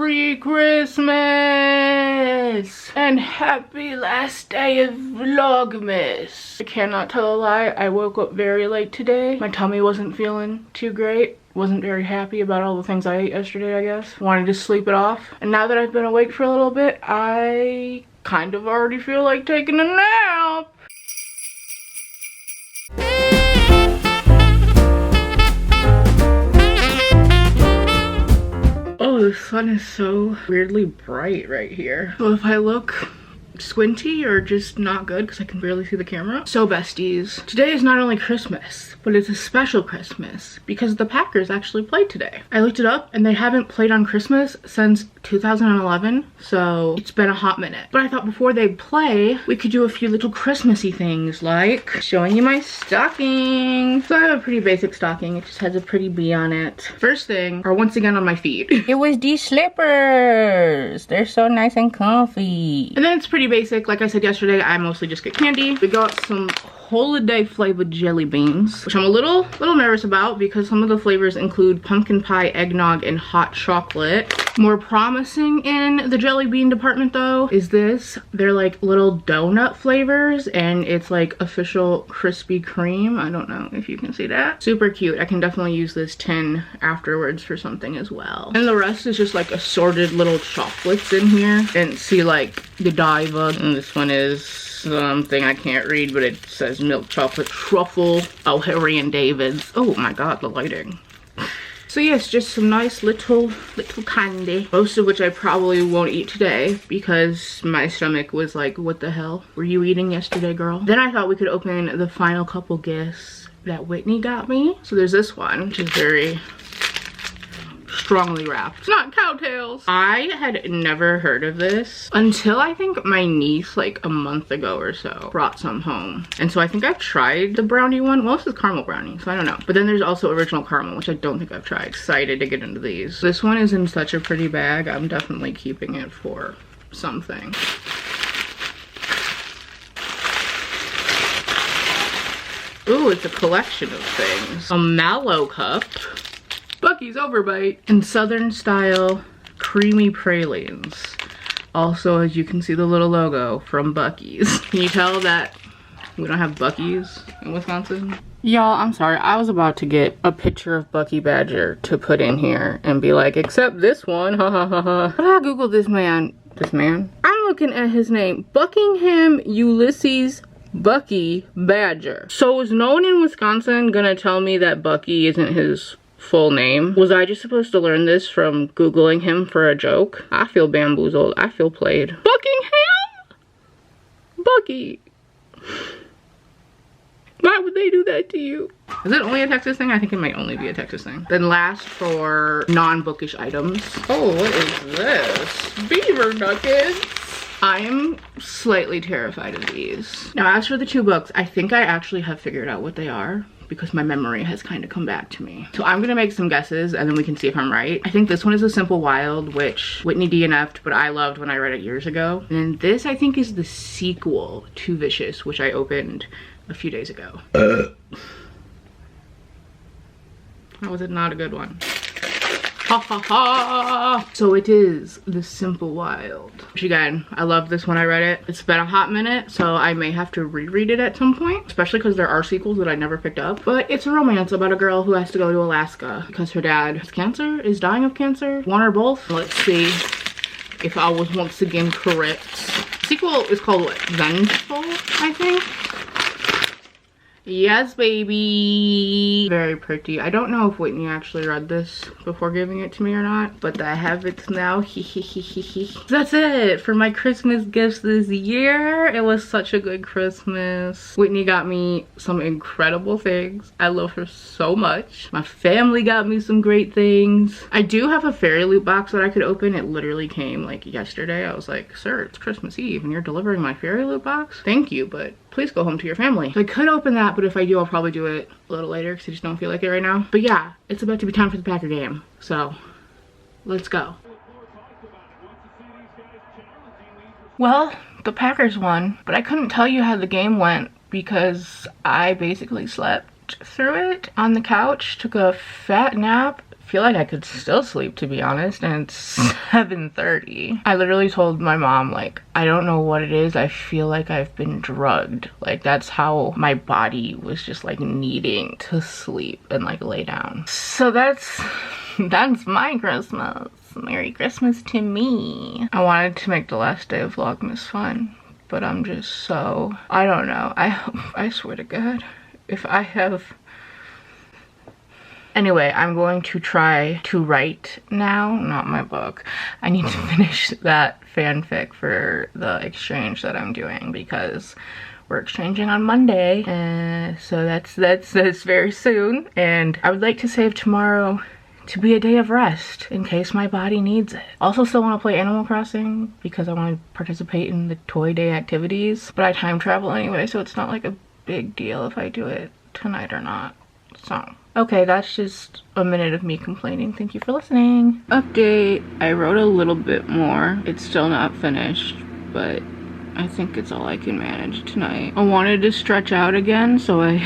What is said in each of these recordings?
Merry Christmas and happy last day of Vlogmas. I cannot tell a lie, I woke up very late today. My tummy wasn't feeling too great. Wasn't very happy about all the things I ate yesterday, I guess. Wanted to sleep it off. And now that I've been awake for a little bit, I kind of already feel like taking a nap. Oh, the sun is so weirdly bright right here. So if I look squinty or just not good because I can barely see the camera. So besties, today is not only Christmas, but it's a special Christmas because the Packers actually played today. I looked it up and they haven't played on Christmas since 2011, so it's been a hot minute. But I thought before they play, we could do a few little Christmassy things like showing you my stocking. So I have a pretty basic stocking. It just has a pretty bee on it. First thing are once again on my feet. It was these slippers. They're so nice and comfy. And then it's pretty basic. Like I said yesterday, I mostly just get candy. We got some holiday flavored jelly beans, which I'm a little nervous about because some of the flavors include pumpkin pie, eggnog, and hot chocolate. More promising in the jelly bean department though is this. They're like little donut flavors and it's like official Krispy Kreme. I don't know if you can see that. Super cute. I can definitely use this tin afterwards for something as well. And the rest is just like assorted little chocolates in here. And see like Godiva, and this one is something I can't read, but it says milk chocolate truffle. Oh, Harry and David's. Oh my god, the lighting. So yes, just some nice little candy. Most of which I probably won't eat today because my stomach was like, what the hell were you eating yesterday, girl? Then I thought we could open the final couple gifts that Whitney got me. So there's this one, which is very strongly wrapped. It's not cowtails. I had never heard of this until I think my niece like a month ago or so brought some home. And so I think I've tried the brownie one. Well, this is caramel brownie, so I don't know. But then there's also original caramel, which I don't think I've tried. Excited to get into these. This one is in such a pretty bag. I'm definitely keeping it for something. Ooh, it's a collection of things. A mallow cup. Bucky's Overbite, and Southern style creamy pralines. Also, as you can see, the little logo from Bucky's. Can you tell that we don't have Bucky's in Wisconsin? Y'all, I'm sorry. I was about to get a picture of Bucky Badger to put in here and be like, except this one, ha ha ha ha. But I googled this man. I'm looking at his name, Buckingham Ulysses Bucky Badger. So is no one in Wisconsin gonna tell me that Bucky isn't his full name? Was I just supposed to learn this from Googling him for a joke? I feel bamboozled. I feel played. Buckingham? Bucky. Why would they do that to you? Is it only a Texas thing? I think it might only be a Texas thing. Then last for non-bookish items. Oh, what is this? Beaver nuggets. I am slightly terrified of these. Now, as for the two books, I think I actually have figured out what they are, because my memory has kind of come back to me. So I'm gonna make some guesses and then we can see if I'm right. I think this one is A Simple Wild, which Whitney DNF'd, but I loved when I read it years ago. And then this I think is the sequel to Vicious, which I opened a few days ago. How was it not a good one? Ha ha ha! So it is The Simple Wild. Which again, I love this when I read it. It's been a hot minute, so I may have to reread it at some point, especially because there are sequels that I never picked up. But it's a romance about a girl who has to go to Alaska because her dad has cancer, is dying of cancer, one or both. Let's see if I was once again correct. The sequel is called what? Vengeful, I think? Yes, baby. Very pretty. I don't know if Whitney actually read this before giving it to me or not, but I have it now. That's it for my Christmas gifts this year. It was such a good Christmas. Whitney got me some incredible things. I love her so much. My family got me some great things. I do have a fairy loot box that I could open. It literally came like yesterday. I was like, sir, it's Christmas Eve and you're delivering my fairy loot box? Thank you, but please go home to your family. So I could open that, but if I do, I'll probably do it a little later because I just don't feel like it right now. But yeah, it's about to be time for the Packer game. So let's go. Well, the Packers won, but I couldn't tell you how the game went because I basically slept through it on the couch, took a fat nap, feel like I could still sleep, to be honest, and it's 7:30. I literally told my mom, like, I don't know what it is, I feel like I've been drugged. Like, that's how my body was just like needing to sleep and like lay down. So that's my Christmas. Merry Christmas to me. I wanted to make the last day of Vlogmas fun, but I'm just so, I don't know. I swear to God, if I have. Anyway, I'm going to try to write now, not my book. I need to finish that fanfic for the exchange that I'm doing because we're exchanging on Monday. So that's very soon. And I would like to save tomorrow to be a day of rest in case my body needs it. Also still want to play Animal Crossing because I want to participate in the toy day activities. But I time travel anyway, so it's not like a big deal if I do it tonight or not. So. Okay, that's just a minute of me complaining. Thank you for listening. Update, I wrote a little bit more. It's still not finished, but I think it's all I can manage tonight. I wanted to stretch out again, so I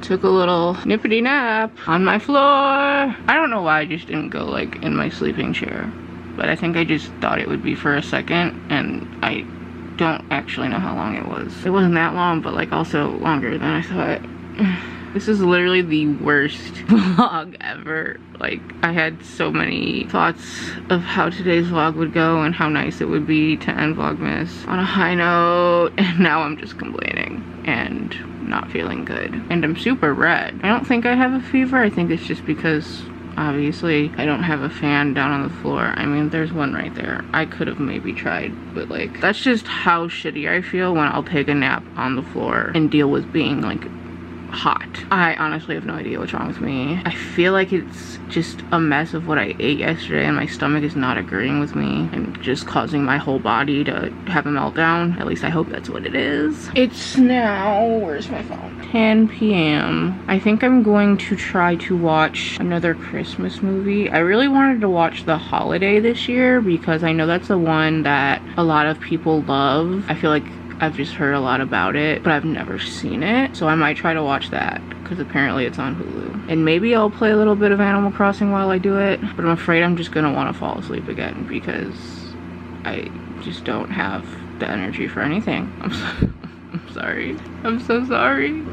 took a little nippity nap on my floor. I don't know why I just didn't go like in my sleeping chair, but I think I just thought it would be for a second, and I don't actually know how long it was. It wasn't that long, but like also longer than I thought. This is literally the worst vlog ever. Like, I had so many thoughts of how today's vlog would go and how nice it would be to end Vlogmas on a high note, and now I'm just complaining and not feeling good. And I'm super red. I don't think I have a fever. I think it's just because obviously I don't have a fan down on the floor. I mean, there's one right there. I could have maybe tried, but like, that's just how shitty I feel when I'll take a nap on the floor and deal with being like hot. I honestly have no idea what's wrong with me. I feel like it's just a mess of what I ate yesterday, and my stomach is not agreeing with me and just causing my whole body to have a meltdown. At least I hope that's what it is. It's now, where's my phone? 10 p.m. I think I'm going to try to watch another Christmas movie. I really wanted to watch The Holiday this year because I know that's the one that a lot of people love. I feel like I've just heard a lot about it, but I've never seen it. So I might try to watch that because apparently it's on Hulu. And maybe I'll play a little bit of Animal Crossing while I do it, but I'm afraid I'm just gonna want to fall asleep again because I just don't have the energy for anything. I'm sorry. I'm so sorry.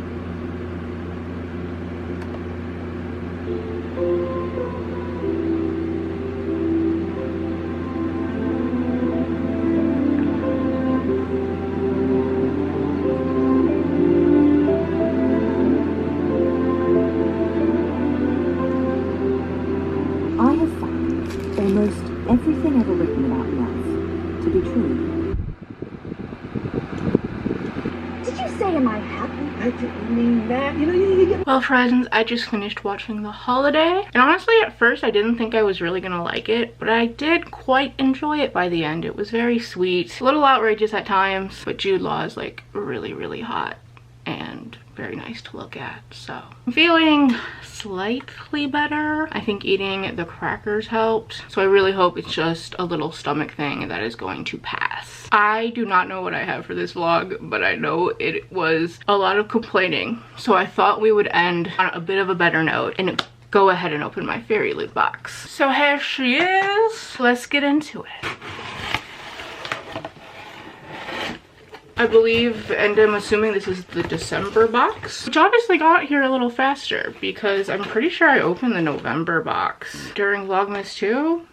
Almost everything ever written about love to be true. Did you say, am I happy? I didn't mean that. You know, you get... Well, friends, I just finished watching The Holiday. And honestly, at first, I didn't think I was really gonna like it, but I did quite enjoy it by the end. It was very sweet, a little outrageous at times, but Jude Law is like really, really hot and very nice to look at. So I'm feeling slightly better. I think eating the crackers helped, so I really hope it's just a little stomach thing that is going to pass. I do not know what I have for this vlog, but I know it was a lot of complaining, so I thought we would end on a bit of a better note and go ahead and open my fairy loot box. So here she is. Let's get into it. I believe, and I'm assuming this is the December box, which obviously got here a little faster because I'm pretty sure I opened the November box during Vlogmas 2,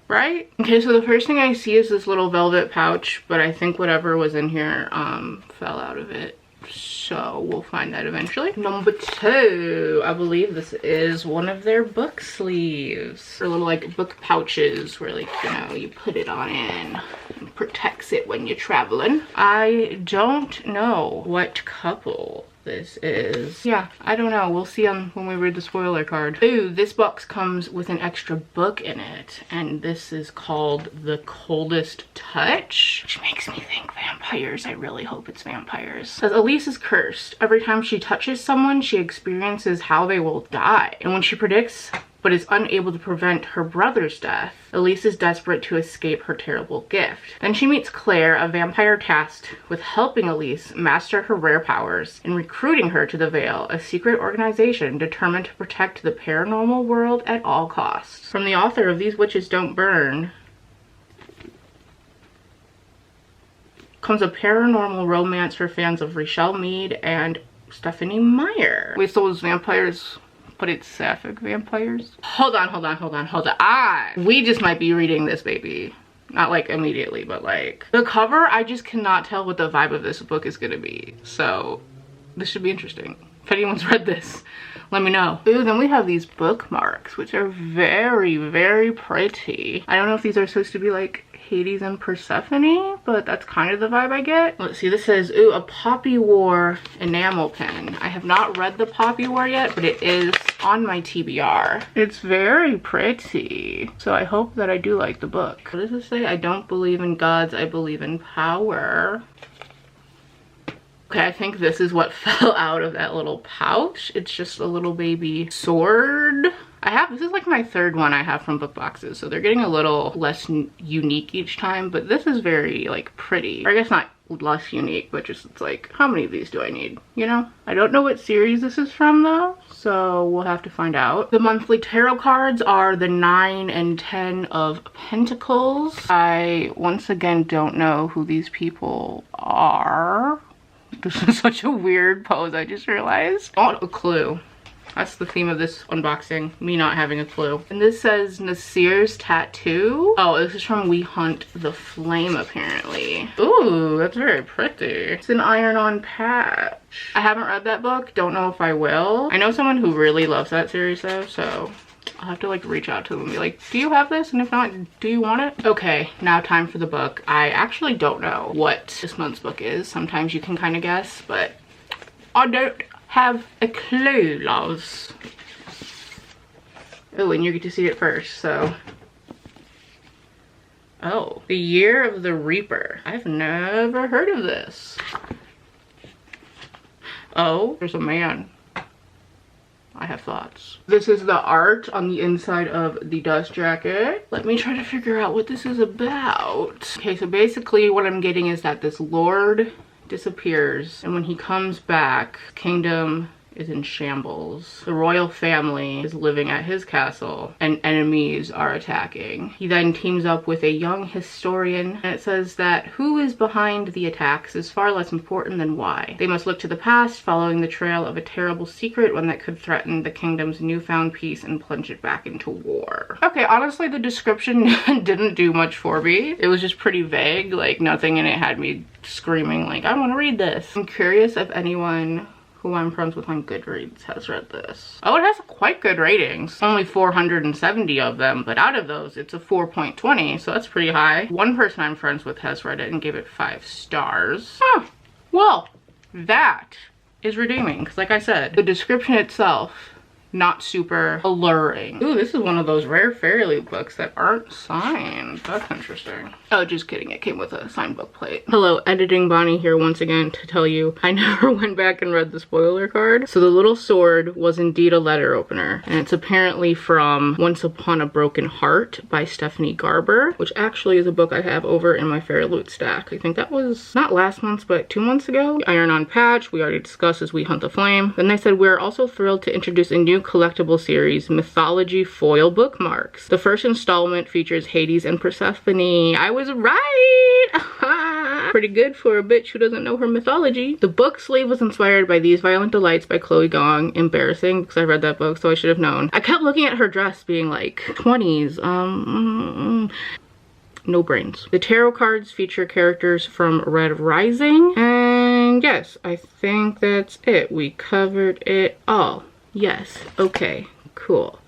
right? Okay, so the first thing I see is this little velvet pouch, but I think whatever was in here fell out of it. So we'll find that eventually. Number 2, I believe this is one of their book sleeves, or little like book pouches where, like, you know, you put it on in and protects it when you're traveling. I don't know what couple this is. Yeah, I don't know. We'll see when we read the spoiler card. Ooh, this box comes with an extra book in it, and this is called The Coldest Touch, which makes me think vampires. I really hope it's vampires. It says Elise is cursed. Every time she touches someone, she experiences how they will die, and when she predicts but is unable to prevent her brother's death. Elise is desperate to escape her terrible gift. Then she meets Claire, a vampire tasked with helping Elise master her rare powers and recruiting her to the Veil, a secret organization determined to protect the paranormal world at all costs. From the author of These Witches Don't Burn comes a paranormal romance for fans of Richelle Mead and Stephanie Meyer. Wait, so those vampires... but it's sapphic vampires? Hold on. We just might be reading this baby. Not like immediately, but like the cover, I just cannot tell what the vibe of this book is gonna be. So this should be interesting. If anyone's read this, let me know. Ooh, then we have these bookmarks, which are very, very pretty. I don't know if these are supposed to be like Hades and Persephone, but that's kind of the vibe I get. Let's see, this says, ooh, a Poppy War enamel pen. I have not read the Poppy War yet, but it is on my TBR. It's very pretty. So I hope that I do like the book. What does it say? I don't believe in gods, I believe in power. Okay, I think this is what fell out of that little pouch. It's just a little baby sword. This is like my third one I have from book boxes, so they're getting a little less unique each time, but this is very like pretty. Or I guess not less unique, but just it's like, how many of these do I need, you know? I don't know what series this is from though, so we'll have to find out. The monthly tarot cards are the 9 and 10 of Pentacles. I once again don't know who these people are. This is such a weird pose, I just realized. Not a clue. That's the theme of this unboxing, me not having a clue. And this says Nasir's Tattoo. Oh, this is from We Hunt the Flame, apparently. Ooh, that's very pretty. It's an iron-on patch. I haven't read that book, don't know if I will. I know someone who really loves that series though, so I'll have to like reach out to them and be like, do you have this? And if not, do you want it? Okay, now time for the book. I actually don't know what this month's book is. Sometimes you can kind of guess, but I don't have a clue, loves. Oh, and you get to see it first, so. Oh, The Year of the Reaper. I've never heard of this. Oh, there's a man. I have thoughts. This is the art on the inside of the dust jacket. Let me try to figure out what this is about. Okay, so basically what I'm getting is that this lord disappears, and when he comes back, kingdom is in shambles. The royal family is living at his castle and enemies are attacking. He then teams up with a young historian, and it says that who is behind the attacks is far less important than why. They must look to the past, following the trail of a terrible secret, one that could threaten the kingdom's newfound peace and plunge it back into war. Okay, honestly, the description didn't do much for me. It was just pretty vague, like nothing in it had me screaming like, I want to read this. I'm curious if anyone who I'm friends with on Goodreads has read this. Oh, it has quite good ratings. Only 470 of them, but out of those, it's a 4.20, so that's pretty high. One person I'm friends with has read it and gave it 5 stars. Huh. Well, that is redeeming, because like I said, the description itself, not super alluring. Ooh, this is one of those rare fairy books that aren't signed. That's interesting. Oh, just kidding. It came with a signed book plate. Hello, editing Bonnie here once again to tell you I never went back and read the spoiler card. So the little sword was indeed a letter opener, and it's apparently from Once Upon a Broken Heart by Stephanie Garber, which actually is a book I have over in my Fairy Loot stack. I think that was not last month, but 2 months ago. Iron-on patch, we already discussed as We Hunt the Flame. Then they said, we're also thrilled to introduce a new collectible series, Mythology Foil Bookmarks. The first installment features Hades and Persephone. I was right! Pretty good for a bitch who doesn't know her mythology. The book sleeve was inspired by These Violent Delights by Chloe Gong. Embarrassing, because I read that book, so I should have known. I kept looking at her dress being like, 20s, no brains. The tarot cards feature characters from Red Rising, and yes, I think that's it. We covered it all. Yes, okay, cool.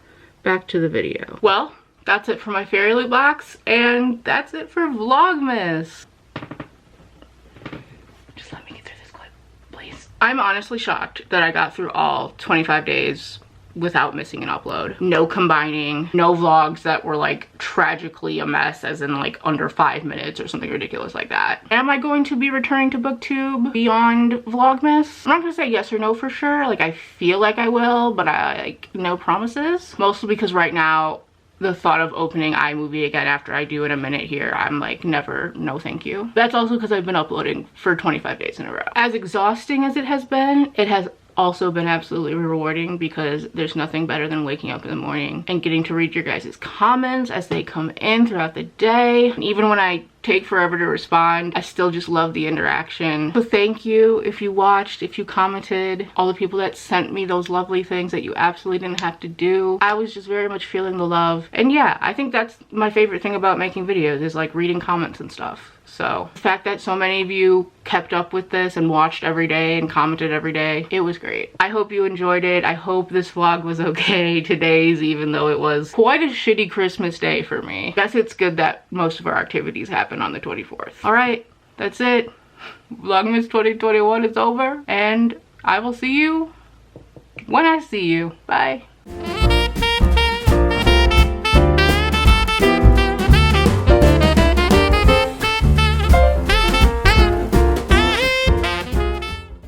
Back to the video. Well, that's it for my Fairy Loot box, and that's it for Vlogmas. Just let me get through this clip, please. I'm honestly shocked that I got through all 25 days without missing an upload. No combining, no vlogs that were like tragically a mess, as in like under 5 minutes or something ridiculous like that. Am I going to be returning to booktube beyond Vlogmas? I'm not gonna say yes or no for sure. Like, I feel like I will, but I like no promises. Mostly because right now the thought of opening iMovie again after I do in a minute here, I'm like, never, no thank you. That's also because I've been uploading for 25 days in a row. As exhausting as it has been, it has also been absolutely rewarding, because there's nothing better than waking up in the morning and getting to read your guys' comments as they come in throughout the day. And even when I take forever to respond, I still just love the interaction. So thank you if you watched, if you commented, all the people that sent me those lovely things that you absolutely didn't have to do. I was just very much feeling the love. And yeah, I think that's my favorite thing about making videos, is like reading comments and stuff. So the fact that so many of you kept up with this and watched every day and commented every day, it was great. I hope you enjoyed it. I hope this vlog was okay today's, even though it was quite a shitty Christmas day for me. I guess it's good that most of our activities happen on the 24th. All right, that's it. Vlogmas 2021 is over, and I will see you when I see you. Bye.